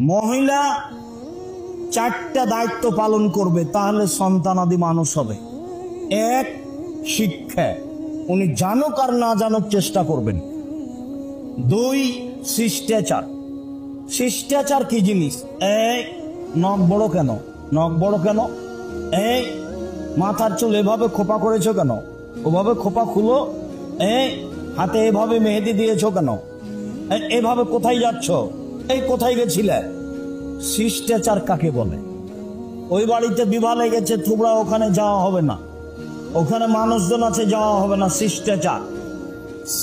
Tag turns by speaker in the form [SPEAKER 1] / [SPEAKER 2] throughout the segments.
[SPEAKER 1] মহিলা চারটা দায়িত্ব পালন করবে, তাহলে সন্তানাদি মানুষ হবে। এক, শিক্ষা, উনি জানুক আর না জানুক চেষ্টা করবেন। দুই, শিষ্টাচার। শিষ্টাচার কি জিনিস? এই নখ বড় কেন? নখ বড় কেন? এই মাথার চুল এভাবে খোপা করেছো কেন? ওভাবে খোপা খুলো। এই হাতে এভাবে মেহেদি দিয়েছো কেন? এভাবে কোথায় যাচ্ছ? এই কোথায় গেছিলে? শিষ্টাচার কাকে বলে? ওই বাড়িতে বিবাহ লেগেছে, তোমরা ওখানে যাওয়া হবে না, ওখানে মানুষজন আছে, যাওয়া হবে না। শিষ্টাচার।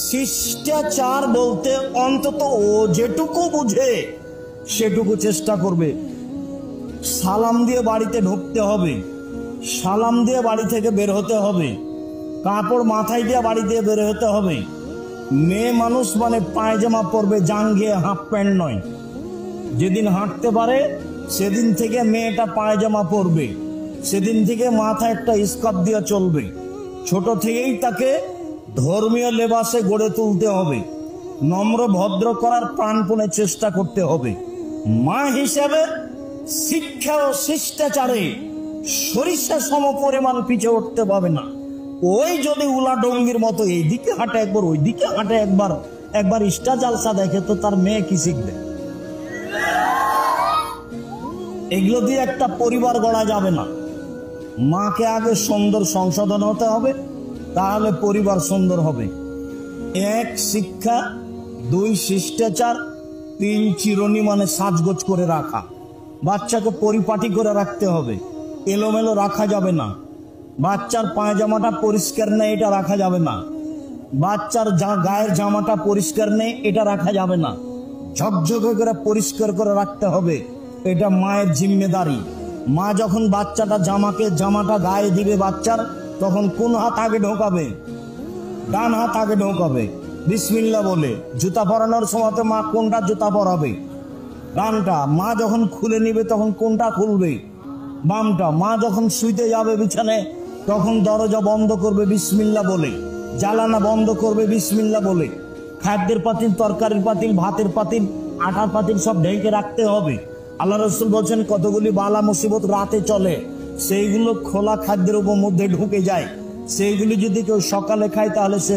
[SPEAKER 1] শিষ্টাচার বলতে অন্তত ও যেটুকু বুঝে সেটুকু চেষ্টা করবে। সালাম দিয়ে বাড়িতে ঢুকতে হবে, সালাম দিয়ে বাড়ি থেকে বের হতে হবে, কাপড় মাথায় দিয়ে বাড়ি দিয়ে বের হতে হবে। মেয়ে মানুষ মানে পায়জামা পরবে, জাঙ্গিয়ে, হাফ প্যান্ট নয়। যেদিন হাঁটতে পারে সেদিন থেকে মেয়েটা পায়জামা পরবে, সেদিন থেকে মাথায় একটা স্কার্ফ দিয়ে চলবে। ছোট থেকেই তাকে ধর্মীয় লেবাসে গড়ে তুলতে হবে, নম্র ভদ্র করার প্রাণপণে চেষ্টা করতে হবে। মা হিসেবে শিক্ষা ও শিষ্টাচারে সরিষা সম পরিমাণ পিছে উঠতে পাবে না। ওই যদি উলা ডঙ্গির মতো এইদিকে হাঁটে একবার, ওইদিকে হাঁটে একবার, একবার ইস্টা জালসা দেখে, তো তার মেয়ে কি শিখবে? এগুলো দিয়ে একটা পরিবার গড়া যাবে না। মাকে আগে সুন্দর সংশোধন হতে হবে, তাহলে পরিবার সুন্দর হবে। এক, শিক্ষা। দুই, শিষ্টাচার। তিন, চিরুনি মানে সাজগোজ করে রাখা। বাচ্চাকে পরিপাটি করে রাখতে হবে, এলোমেলো রাখা যাবে না। বাচ্চার পায়জামাটা পরিষ্কার নেই, এটা রাখা যাবে না। বাচ্চার গায়ের জামাটা পরিষ্কার নেই, এটা রাখা যাবে না। ঝকঝকে করে পরিষ্কার করে রাখতে হবে, এটা মায়ের জিম্মেদারি। মা যখন বাচ্চাটা জামাটা গায়ে দিবে বাচ্চার, তখন কোন হাত আগে ঢোকাবে? ডান হাত আগে ঢোকাবে, বিসমিল্লাহ বলে। জুতা পরানোর সময় মা কোনটা জুতা পরাবে? ডানটা। মা যখন খুলে নিবে তখন কোনটা খুলবে? বামটা। মা যখন শুইতে যাবে বিছানায় তখন দরজা বন্ধ করবে বিসমিল্লাহ বলে, জ্বালানা বন্ধ করবে বিসমিল্লাহ বলে। খাদ্যের পাতিল, তরকারির পাতিল, ভাতের পাতিল, আটার পাতিল সব ঢেকে রাখতে হবে। আল্লাহ রাসূল বলছেন কতগুলি বালা মুসিবত রাতে চলে, সেইগুলো খোলা খাদ্যের উপর মধ্যে ঢুকে যায়। সেইগুলি যদি কেউ সকালে খায় তাহলে সে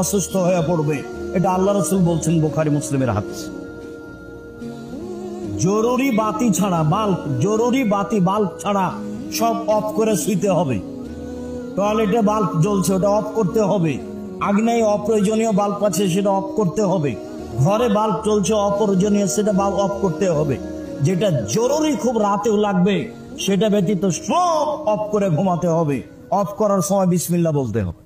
[SPEAKER 1] অসুস্থ হয়ে পড়বে। এটা আল্লাহ রাসূল বলছেন, বুখারী মুসলিমের হাদিস। জরুরি বাতি ছাড়া, জরুরি বাল্ব ছাড়া সব অফ করে শুইতে হবে। টয়লেটে বাল্ব জ্বলছে, ওটা অফ করতে হবে। আগ্নেয় অপ্রয়োজনীয় বাল্ব আছে, সেটা অফ করতে হবে। ঘরে বাল্ব চলছে অপ্রয়োজনীয়, সেটা বাল্ব অফ করতে হবে। যেটা জরুরি খুব রাতেও লাগবে সেটা ব্যতীত সব অফ করে ঘুমাতে হবে। অফ করার সময় বিসমিল্লাহ বলতে হবে।